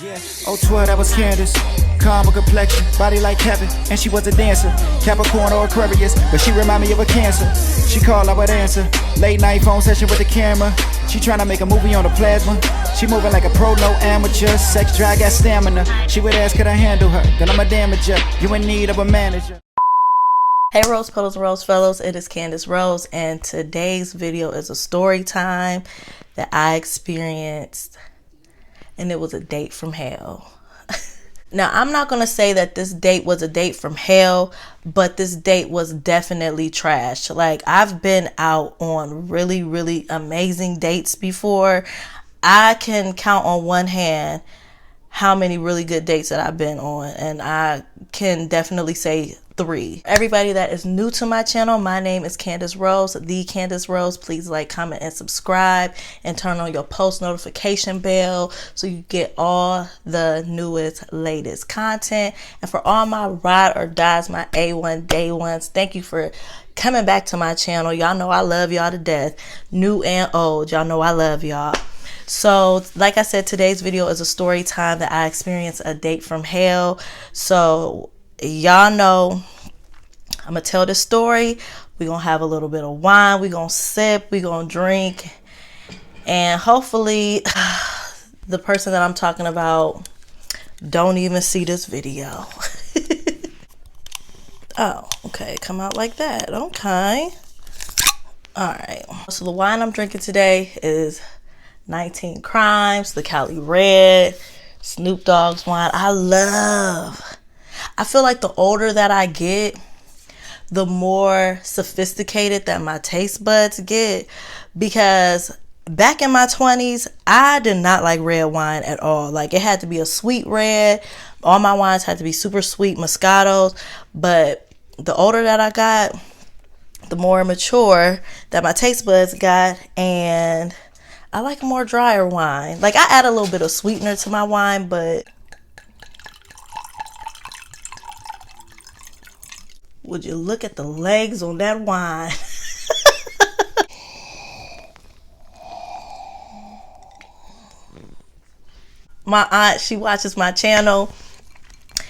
Yeah, oh 12, that was Candace. Calm with complexion, body like heaven, and she was a dancer. Capricorn or Aquarius, but she remind me of a Cancer. She called, I would answer. Late night phone session with the camera. She tryna make a movie on the plasma. She moving like a pro, no amateur. Sex drive, got stamina. She would ask, could I handle her? Then I'm a damager. You in need of a manager. Hey Rose, Petals, Rose Fellows, it is Candace Rose, and today's video is a story time that I experienced, and it was a date from hell. Now, I'm not going to say that this date was a date from hell, but this date was definitely trash. Like, I've been out on really, really amazing dates before. I can count on one hand how many really good dates that I've been on, and I can definitely say 3. Everybody that is new to my channel, my name is Candace Rose, the Candace Rose. Please like, comment, and subscribe, and turn on your post notification bell so you get all the newest, latest content. And for all my ride or dies, my A1 day ones, thank you for coming back to my channel. Y'all know I love y'all to death, new and old. Y'all know I love y'all. So like I said, today's video is a story time that I experienced a date from hell. So y'all know I'm gonna tell this story. We're gonna have a little bit of wine, we're gonna sip, we're gonna drink, and hopefully the person that I'm talking about don't even see this video. Oh, okay, come out like that. Okay, all right. So the wine I'm drinking today is 19 Crimes, the Cali Red, Snoop Dogg's wine. I feel like the older that I get, the more sophisticated that my taste buds get, because back in my 20s, I did not like red wine at all. Like, it had to be a sweet red. All my wines had to be super sweet Moscatos. But the older that I got, the more mature that my taste buds got, and I like more drier wine. Like, I add a little bit of sweetener to my wine, but would you look at the legs on that wine? My aunt, she watches my channel.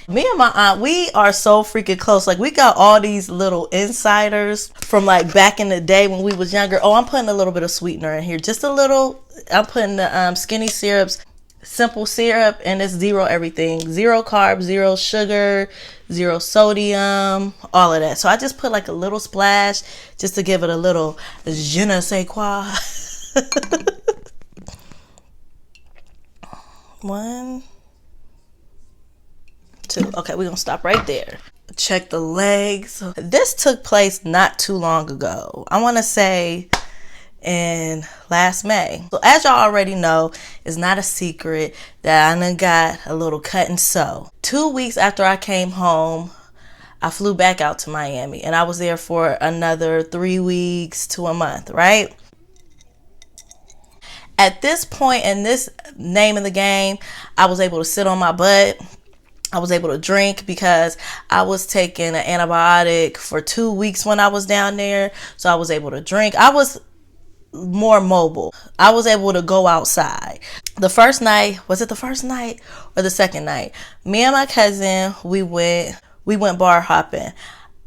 Me and my aunt, we are so freaking close. Like, we got all these little insiders from like back in the day when we was younger. Oh, I'm putting a little bit of sweetener in here, just a little. I'm putting the skinny syrups, simple syrup, and it's 0 everything, 0 carbs, 0 sugar, 0 sodium, all of that. So I just put like a little splash just to give it a little je ne sais quoi. 1, 2. Okay, we're gonna stop right there. Check the legs. This took place not too long ago. I want to say in last May. So as y'all already know, it's not a secret that I done got a little cut and sew. 2 weeks after I came home, I flew back out to Miami, and I was there for another 3 weeks to a month, right? At this point in this name of the game, I was able to sit on my butt. I was able to drink because I was taking an antibiotic for 2 weeks when I was down there. So I was able to drink. I was more mobile. I was able to go outside. The first night, was it the first night or the second night? Me and my cousin, we went bar hopping.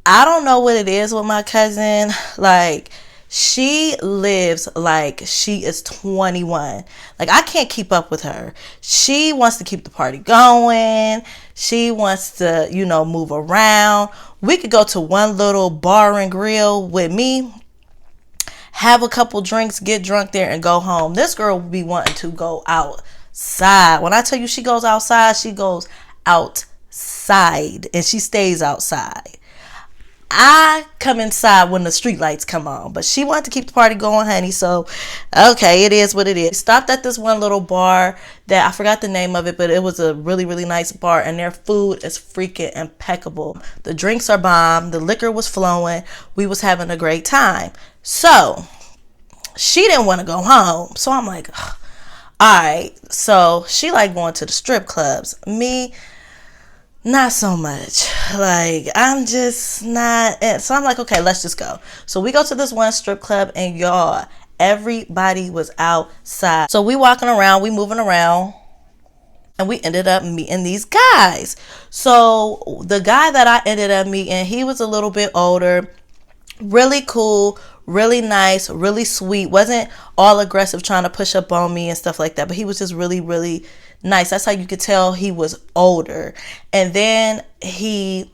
I don't know what it is with my cousin. Like, she lives like she is 21. Like, I can't keep up with her. She wants to keep the party going. She wants to, you know, move around. We could go to one little bar and grill with me, have a couple drinks, get drunk there, and go home. This girl will be wanting to go outside. When I tell you she goes outside, she goes outside, and she stays outside. I come inside when the street lights come on, but she wanted to keep the party going, honey. So, okay, it is what it is. Stopped at this one little bar that I forgot the name of it, but it was a really, really nice bar, and their food is freaking impeccable. The drinks are bomb. The liquor was flowing. We was having a great time. So, she didn't want to go home. So I'm like, all right. So she like going to the strip clubs. Me, not so much. Like, I'm just not. So I'm like, okay, let's just go. So we go to this one strip club, and y'all, everybody was outside. So we walking around, we moving around. and we ended up meeting these guys. So the guy that I ended up meeting, he was a little bit older, really cool, really nice, really sweet, wasn't all aggressive trying to push up on me and stuff like that, but he was just really, really nice. That's how you could tell he was older. And then he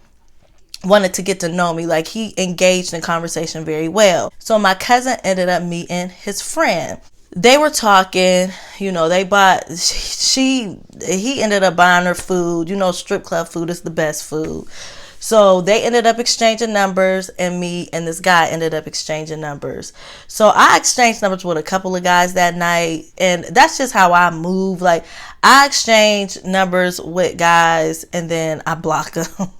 wanted to get to know me. Like, he engaged in conversation very well. So my cousin ended up meeting his friend. They were talking, you know, they bought, he ended up buying her food. You know, strip club food is the best food. So they ended up exchanging numbers, and me and this guy ended up exchanging numbers. So I exchanged numbers with a couple of guys that night, and that's just how I move. Like, I exchange numbers with guys, and then I block them.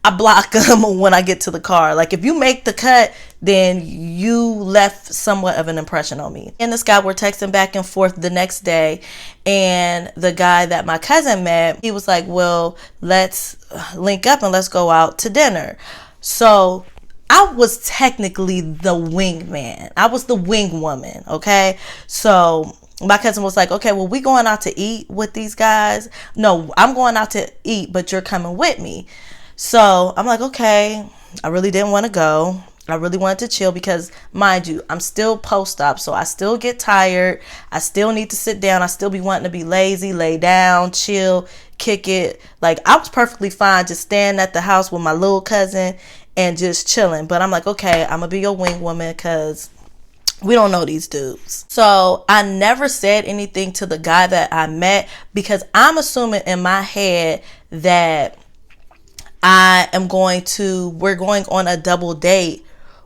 I block them when I get to the car. Like, if you make the cut, then you left somewhat of an impression on me. And this guy, we're texting back and forth the next day. And the guy that my cousin met, he was like, well, let's link up and let's go out to dinner. So I was technically the wingman. I was the wing woman. Okay. So my cousin was like, okay, well, we going out to eat with these guys. No, I'm going out to eat, but you're coming with me. So I'm like, okay. I really didn't want to go. I really wanted to chill because, mind you, I'm still post-op, so I still get tired. I still need to sit down. I still be wanting to be lazy, lay down, chill, kick it. Like, I was perfectly fine just staying at the house with my little cousin and just chilling. But I'm like, okay, I'm going to be your wing woman because we don't know these dudes. So I never said anything to the guy that I met because I'm assuming in my head that we're going on a double date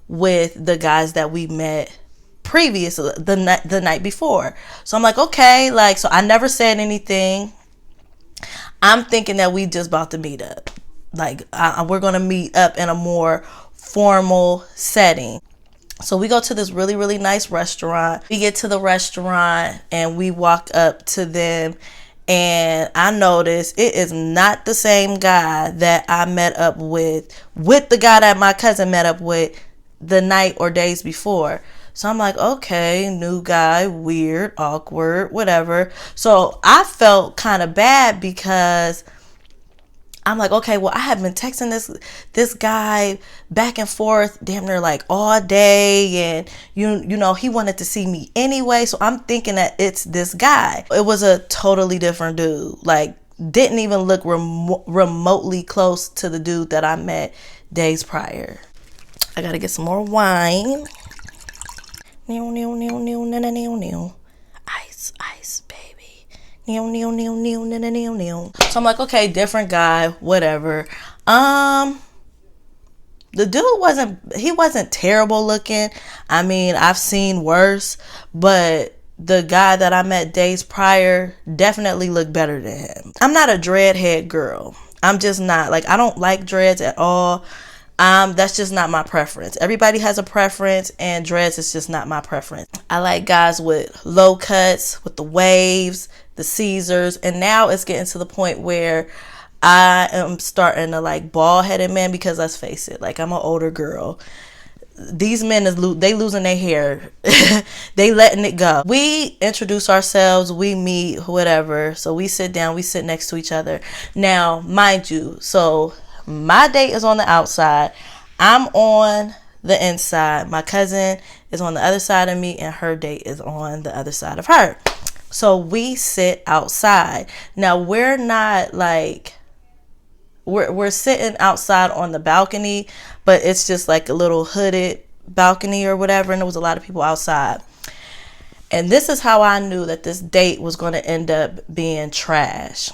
with the guys that we met previously, the night before. So I'm like, okay, like, so I never said anything. I'm thinking that we just about to meet up. Like, we're going to meet up in a more formal setting. So we go to this really, really nice restaurant. We get to the restaurant and we walk up to them. And I noticed it is not the same guy that I met up with the guy that my cousin met up with the night or days before. So I'm like, okay, new guy, weird, awkward, whatever. So I felt kind of bad because I'm like, okay, well, I have been texting this guy back and forth damn near like all day, and you know he wanted to see me anyway, so I'm thinking that it's this guy. It was a totally different dude. Like, didn't even look remotely close to the dude that I met days prior. I gotta get some more wine. Ice, ice, baby. So I'm like, okay, different guy, whatever. The dude wasn't terrible looking. I mean, I've seen worse, but the guy that I met days prior definitely looked better than him. I'm not a dreadhead girl. I'm just not. Like, I don't like dreads at all. That's just not my preference. Everybody has a preference, and dreads is just not my preference. I like guys with low cuts, with the waves, the Caesars, and now it's getting to the point where I am starting to like bald-headed men because, let's face it, like, I'm an older girl. These men they losing their hair. They letting it go. We introduce ourselves, we meet, whatever. So we sit down, we sit next to each other. Now, mind you, so my date is on the outside. I'm on the inside. My cousin is on the other side of me, and her date is on the other side of her. So we sit outside. Now, we're not like, we're sitting outside on the balcony, but it's just like a little hooded balcony or whatever, and there was a lot of people outside. And this is how I knew that this date was going to end up being trash.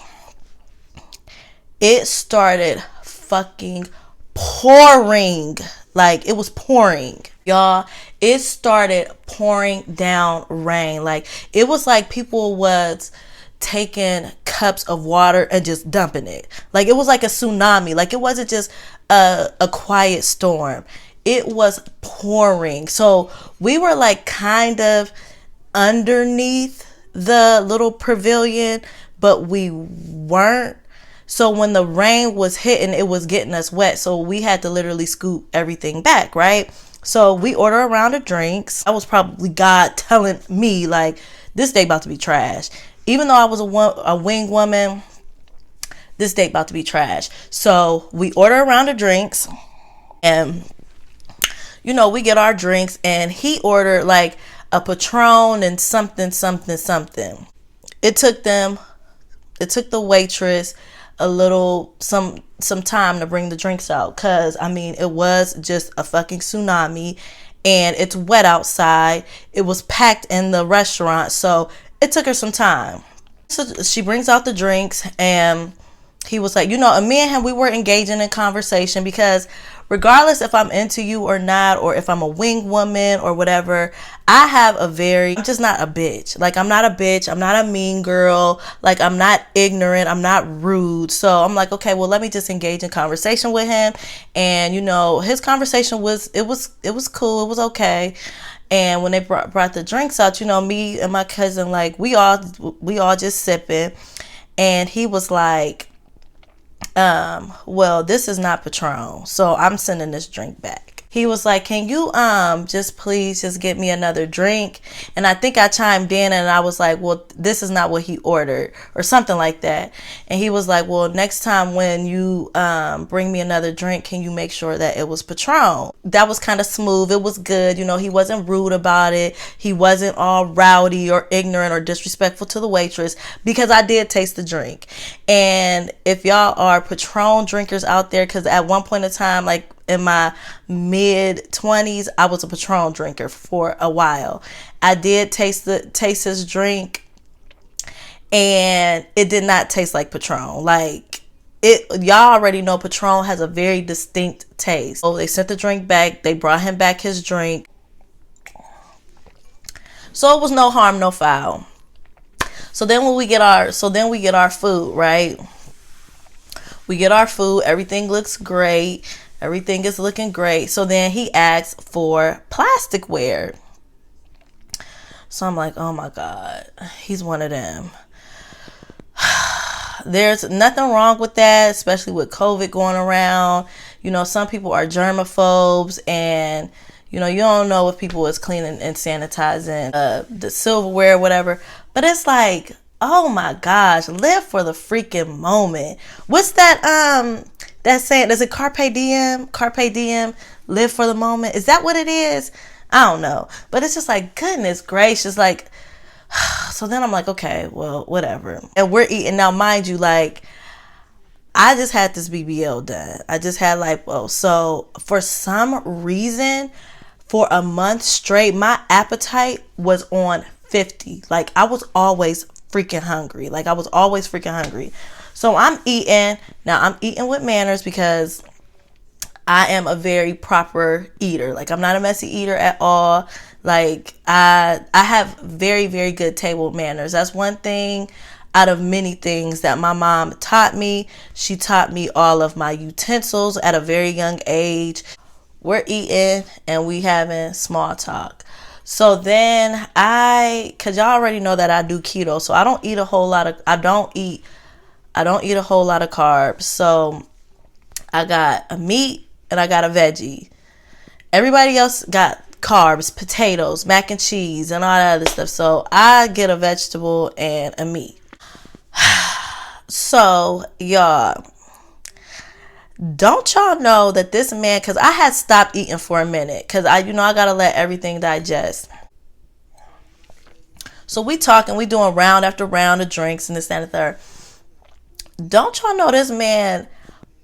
It started fucking pouring. Like, it was pouring, y'all. It started pouring down rain. Like, it was like people was taking cups of water and just dumping it. Like, it was like a tsunami. Like, it wasn't just a quiet storm. It was pouring. So we were like kind of underneath the little pavilion, but we weren't. So when the rain was hitting, it was getting us wet. So we had to literally scoop everything back, right? So we order a round of drinks. That was probably God telling me, like, this day about to be trash. even though I was a wing woman, this date about to be trash. So we order a round of drinks, and you know, we get our drinks, and he ordered like a Patron and something. It took the waitress a little some time to bring the drinks out, because I mean, it was just a fucking tsunami, and it's wet outside. It was packed in the restaurant, so it took her some time. So she brings out the drinks, and he was like, you know, and me and him, we were engaging in conversation, because regardless if I'm into you or not, or if I'm a wing woman or whatever, I'm just not a bitch. Like, I'm not a bitch. I'm not a mean girl. Like, I'm not ignorant. I'm not rude. So I'm like, okay, well, let me just engage in conversation with him. And, you know, his conversation was cool. It was okay. And when they brought the drinks out, you know, me and my cousin, like, we all just sipping. And he was like, well, this is not Patron, so I'm sending this drink back. He was like, can you just please just get me another drink? And I think I chimed in, and I was like, well, this is not what he ordered, or something like that. And he was like, well, next time when you bring me another drink, can you make sure that it was Patron? That was kind of smooth. It was good. You know, he wasn't rude about it. He wasn't all rowdy or ignorant or disrespectful to the waitress, because I did taste the drink. And if y'all are Patron drinkers out there, because at one point in time, like in my mid-20s, I was a Patron drinker for a while. I did taste his drink, and it did not taste like Patron. Like, y'all already know Patron has a very distinct taste. So they sent the drink back. They brought him back his drink. So it was no harm, no foul. So then we get our food, right? We get our food. Everything looks great. Everything is looking great. So then he asks for plasticware. So I'm like, oh my God, he's one of them. There's nothing wrong with that, especially with COVID going around. You know, some people are germaphobes, and you know, you don't know if people is cleaning and sanitizing the silverware or whatever. But it's like, oh my gosh, live for the freaking moment. What's that saying? Is it carpe diem? Carpe diem, live for the moment. Is that what it is? I don't know. But it's just like, goodness gracious, like, so then I'm like, okay, well, whatever. And we're eating. Now, mind you, like, I just had this BBL done. I just had lipo. So for some reason, for a month straight, my appetite was on 50. Like, I was always freaking hungry. So I'm eating. Now, I'm eating with manners, because I am a very proper eater. Like, I'm not a messy eater at all. Like, I have very, very good table manners. That's one thing out of many things that my mom taught me. She taught me all of my utensils at a very young age. We're eating and we having small talk. So then cause y'all already know that I do keto, so I don't eat a whole lot of carbs. So I got a meat and I got a veggie. Everybody else got carbs, potatoes, mac and cheese, and all that other stuff. So I get a vegetable and a meat. So y'all, don't y'all know that this man, because I had stopped eating for a minute, because I gotta let everything digest. So we talking, we doing round after round of drinks and this, that, and the third. Don't y'all know this man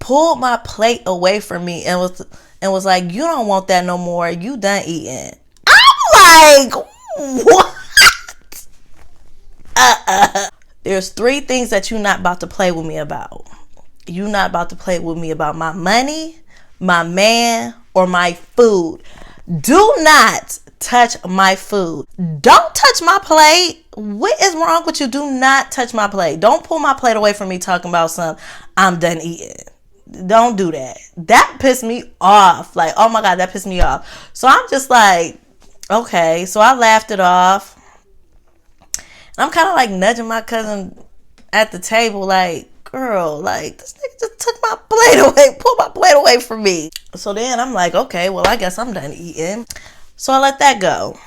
pulled my plate away from me and was like, you don't want that no more. You done eating. I'm like, what? There's 3 things that you're not about to play with me about. You're not about to play with me about my money, my man, or my food. Do not touch my food. Don't touch my plate. What is wrong with you? Do not touch my plate. Don't pull my plate away from me talking about I'm done eating. Don't do that. That pissed me off. Like, oh my God, that pissed me off. So I'm just like, okay. So I laughed it off. And I'm kind of like nudging my cousin at the table, like, girl, like, this nigga just took my plate away, pulled my plate away from me. So then I'm like, okay, well, I guess I'm done eating. So I let that go.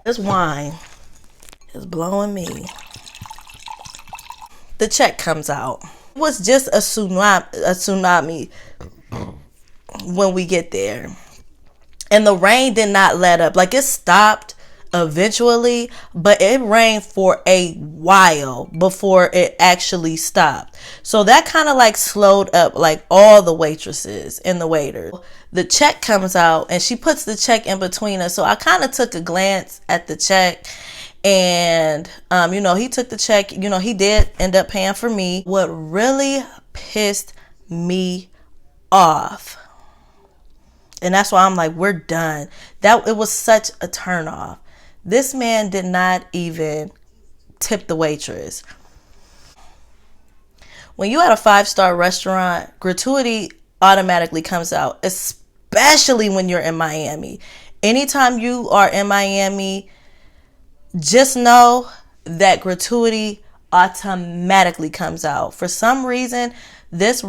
This wine is blowing me. The check comes out. It was just a tsunami when we get there. And the rain did not let up. Like, it stopped eventually, but it rained for a while before it actually stopped. So that kind of like slowed up like all the waitresses and the waiters. The check comes out and she puts the check in between us. So I kind of took a glance at the check, and he took the check. He did end up paying for me. What really pissed me off, and that's why I'm like, we're done. It was such a turn off. This man did not even tip the waitress. When you at a 5-star restaurant, gratuity automatically comes out, especially when you're in Miami. Anytime you are in Miami, just know that gratuity automatically comes out. For some reason, this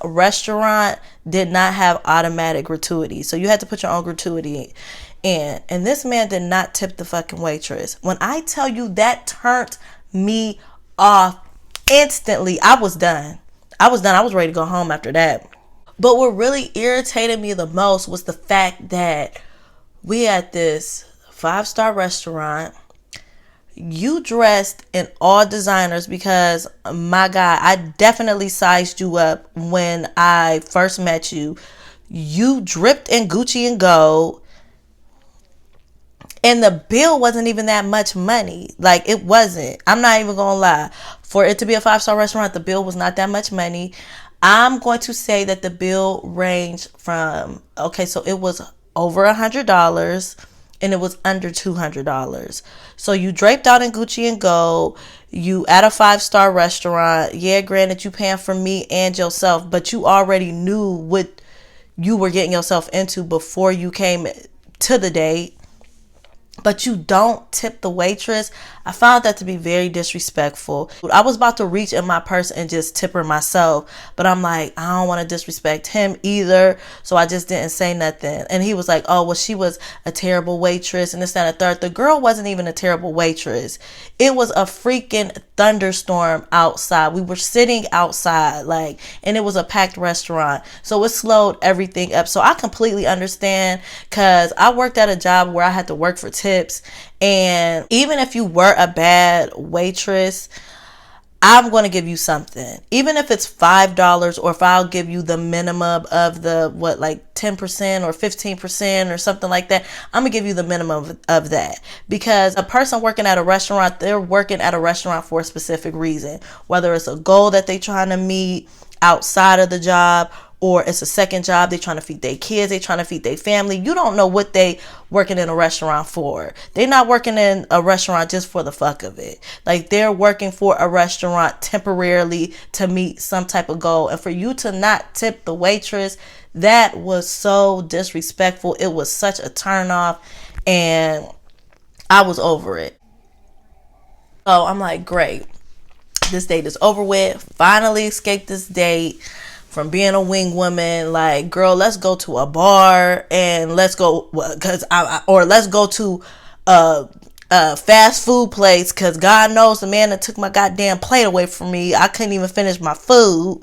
restaurant did not have automatic gratuity. So you had to put your own gratuity in. And this man did not tip the fucking waitress. When I tell you, that turned me off instantly. I was done. I was ready to go home after that. But what really irritated me the most was the fact that we at this 5-star restaurant. You dressed in all designers because, my God, I definitely sized you up when I first met you. You dripped in Gucci and gold. And the bill wasn't even that much money. Like, it wasn't. I'm not even going to lie. For it to be a 5-star restaurant, the bill was not that much money. I'm going to say that the bill ranged from, so it was over $100 and it was under $200. So you draped out in Gucci and gold. You at a 5-star restaurant. Yeah, granted, you paying for me and yourself, but you already knew what you were getting yourself into before you came to the date. But you don't tip the waitress. I found that to be very disrespectful. I was about to reach in my purse and just tip her myself, but I'm like, I don't want to disrespect him either, so I just didn't say nothing. And he was like, oh, well, she was a terrible waitress and this, that, and the third. The girl wasn't even a terrible waitress. It was a freaking thunderstorm outside. We were sitting outside, and it was a packed restaurant, so it slowed everything up. So I completely understand, because I worked at a job where I had to work for tips, and even if you were a bad waitress, I'm going to give you something. Even if it's $5, or if I'll give you the minimum of the 10% or 15% or something like that, I'm going to give you the minimum of that. Because a person working at a restaurant, they're working at a restaurant for a specific reason. Whether it's a goal that they're trying to meet outside of the job, or it's a second job, they trying to feed their kids, they trying to feed their family. You don't know what they working in a restaurant for. They're not working in a restaurant just for the fuck of it. They're working for a restaurant temporarily to meet some type of goal. And for you to not tip the waitress, that was so disrespectful. It was such a turn off, and I was over it. So I'm like, great. This date is over with. Finally escaped this date from being a wing woman. Like, girl, let's go to a bar and let's go, or let's go to a fast food place, because God knows the man that took my goddamn plate away from me, I couldn't even finish my food.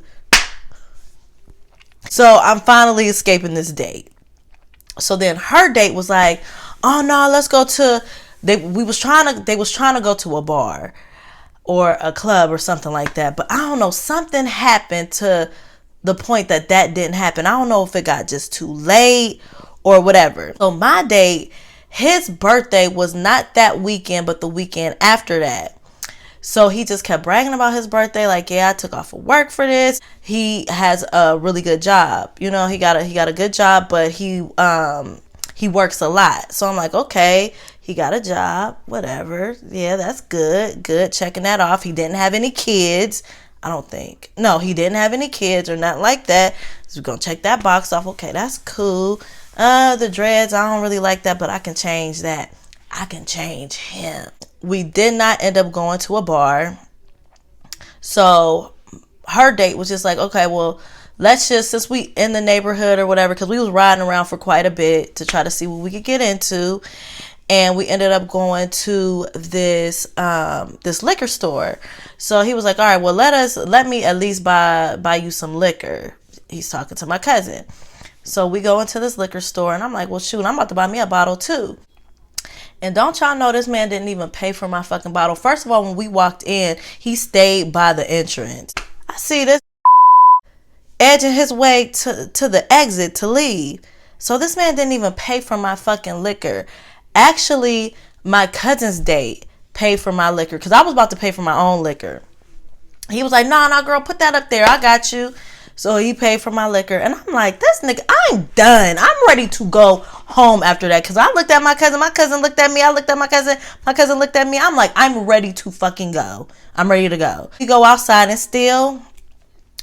So I'm finally escaping this date. So then her date was like, oh no, let's go to, they was trying to go to a bar or a club or something like that. But I don't know, something happened to the point that didn't happen. I don't know if it got just too late or whatever. So my date, his birthday was not that weekend, but the weekend after that. So he just kept bragging about his birthday. Like, yeah, I took off of work for this. He has a really good job. He got a good job, but he works a lot. So I'm like, okay, he got a job, whatever. Yeah, that's good. Good. Checking that off. He didn't have any kids. I don't think. No, he didn't have any kids or nothing like that. So we're going to check that box off. Okay, that's cool. The dreads, I don't really like that, but I can change that. I can change him. We did not end up going to a bar. So her date was just like, okay, well, let's just, since we in the neighborhood or whatever, because we was riding around for quite a bit to try to see what we could get into. and we ended up going to this this liquor store. So he was like, all right, well, let me at least buy you some liquor. He's talking to my cousin. So we go into this liquor store, and I'm like, well, shoot, I'm about to buy me a bottle too. And don't y'all know, this man didn't even pay for my fucking bottle. First of all, when we walked in, he stayed by the entrance. I see this edging his way to the exit to leave. So this man didn't even pay for my fucking liquor. Actually, my cousin's date paid for my liquor, because I was about to pay for my own liquor. He was like, nah, girl, put that up there. I got you. So he paid for my liquor. And I'm like, this nigga, I'm done. I'm ready to go home after that. Because I looked at my cousin. My cousin looked at me. I looked at my cousin. My cousin looked at me. I'm like, I'm ready to fucking go. I'm ready to go. We go outside, and still,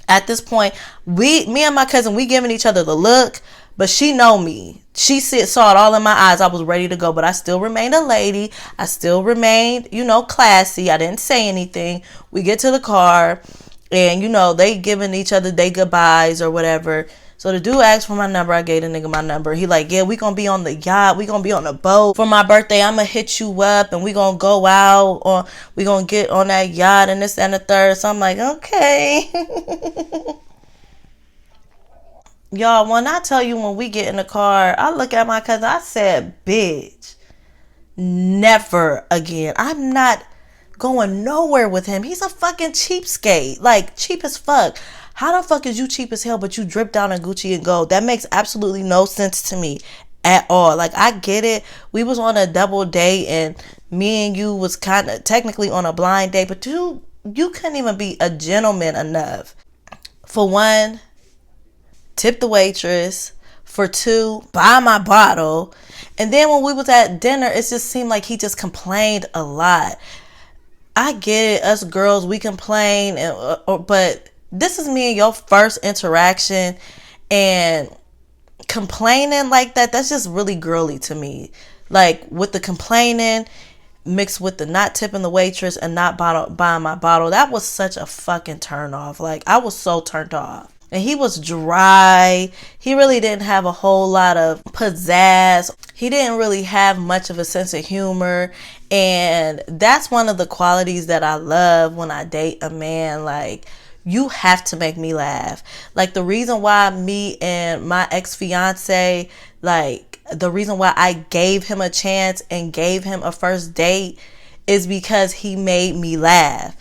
at this point, me and my cousin, we giving each other the look. But she know me. She saw it all in my eyes. I was ready to go. But I still remained a lady. I still remained, classy. I didn't say anything. We get to the car. And, they giving each other their goodbyes or whatever. So the dude asked for my number. I gave the nigga my number. He like, yeah, we going to be on the yacht. We going to be on the boat. For my birthday, I'm going to hit you up. And we going to go out. Or we going to get on that yacht and this and the third. So I'm like, okay. Y'all, when I tell you, when we get in the car, I look at my cousin. I said, bitch, never again. I'm not going nowhere with him. He's a fucking cheapskate. Like, cheap as fuck. How the fuck is you cheap as hell, but you drip down in Gucci and gold? That makes absolutely no sense to me at all. Like, I get it. We was on a double date, and me and you was kind of technically on a blind date, but you couldn't even be a gentleman enough. For one, tip the waitress. For two, buy my bottle. And then when we was at dinner, it just seemed like he just complained a lot. I get it, us girls, we complain, but this is me and your first interaction, and complaining like that's just really girly to me. Like, with the complaining mixed with the not tipping the waitress and not buying my bottle, that was such a fucking turn off. Like, I was so turned off. And he was dry. He really didn't have a whole lot of pizzazz. He didn't really have much of a sense of humor. And that's one of the qualities that I love when I date a man. Like, you have to make me laugh. Like, the reason why me and my ex-fiance, like, the reason why I gave him a chance and gave him a first date is because he made me laugh.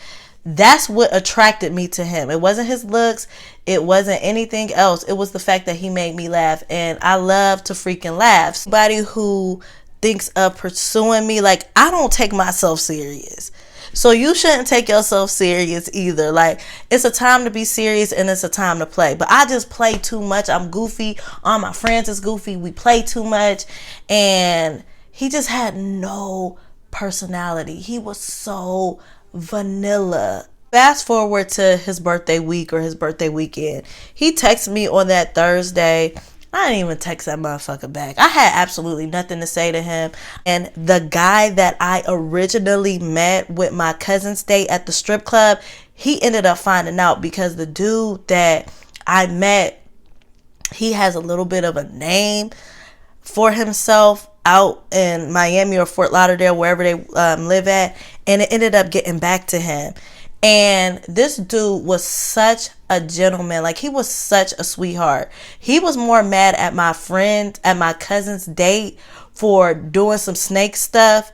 That's what attracted me to him. It wasn't his looks. It wasn't anything else. It was the fact that he made me laugh. And I love to freaking laugh. Somebody who thinks of pursuing me, like, I don't take myself serious. So you shouldn't take yourself serious either. Like, it's a time to be serious and it's a time to play. But I just play too much. I'm goofy. All my friends is goofy. We play too much. And he just had no personality. He was so vanilla. Fast forward to his birthday week or his birthday weekend. He texted me on that Thursday. I didn't even text that motherfucker back. I had absolutely nothing to say to him. And the guy that I originally met with my cousin's date at the strip club, he ended up finding out because the dude that I met, he has a little bit of a name for himself out in Miami or Fort Lauderdale, wherever they live at. And it ended up getting back to him. And this dude was such a gentleman. Like, he was such a sweetheart. He was more mad at my friend, at my cousin's date for doing some snake stuff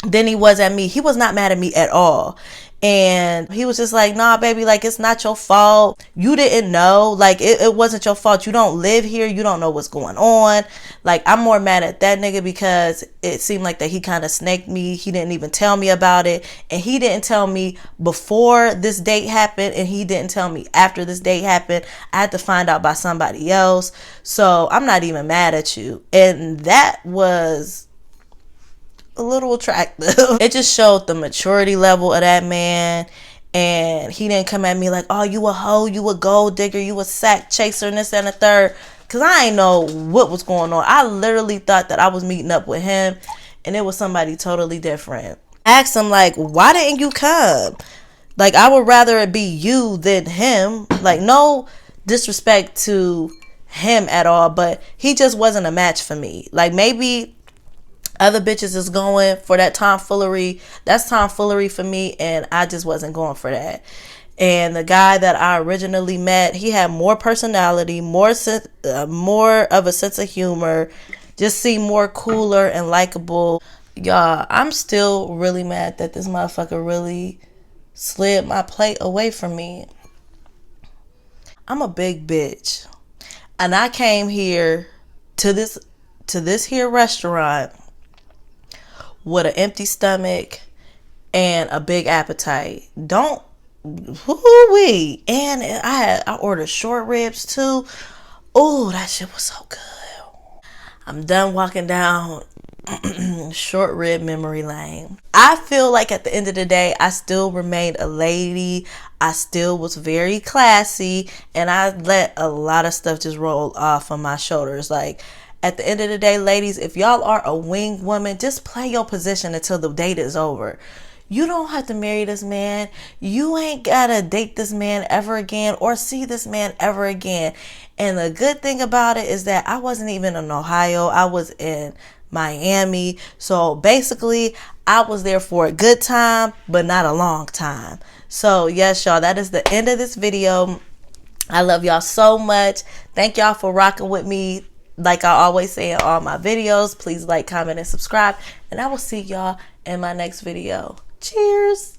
than he was at me. He was not mad at me at all. And he was just like, nah, baby, like, it's not your fault. You didn't know. Like, it wasn't your fault. You don't live here. You don't know what's going on. Like, I'm more mad at that nigga because it seemed like that he kind of snaked me. He didn't even tell me about it. And he didn't tell me before this date happened. And he didn't tell me after this date happened. I had to find out by somebody else. So I'm not even mad at you. And that was a little attractive. It just showed the maturity level of that man. And he didn't come at me like, oh, you a hoe, you a gold digger, you a sack chaser, and this and the third. Because I ain't know what was going on. I literally thought that I was meeting up with him and it was somebody totally different. I asked him, like, why didn't you come? Like, I would rather it be you than him. Like, no disrespect to him at all, but he just wasn't a match for me. Like, maybe Other bitches is going for that tomfoolery. That's tomfoolery for me, and I just wasn't going for that. And the guy that I originally met, he had more personality, more of a sense of humor, just seemed more cooler and likable. Y'all, I'm still really mad that this motherfucker really slid my plate away from me. I'm a big bitch, and I came here to this here restaurant with an empty stomach and a big appetite. Don't whoo-wee. And I ordered short ribs too. Oh, that shit was so good. I'm done walking down short rib memory lane. I feel like at the end of the day, I still remained a lady. I still was very classy, and I let a lot of stuff just roll off on my shoulders. Like, at the end of the day, ladies, if y'all are a wing woman, just play your position until the date is over. You don't have to marry this man. You ain't gotta date this man ever again or see this man ever again. And the good thing about it is that I wasn't even in Ohio. I was in Miami. So basically, I was there for a good time, but not a long time. So yes, y'all, that is the end of this video. I love y'all so much. Thank y'all for rocking with me. Like I always say in all my videos, please like, comment, and subscribe. And I will see y'all in my next video. Cheers.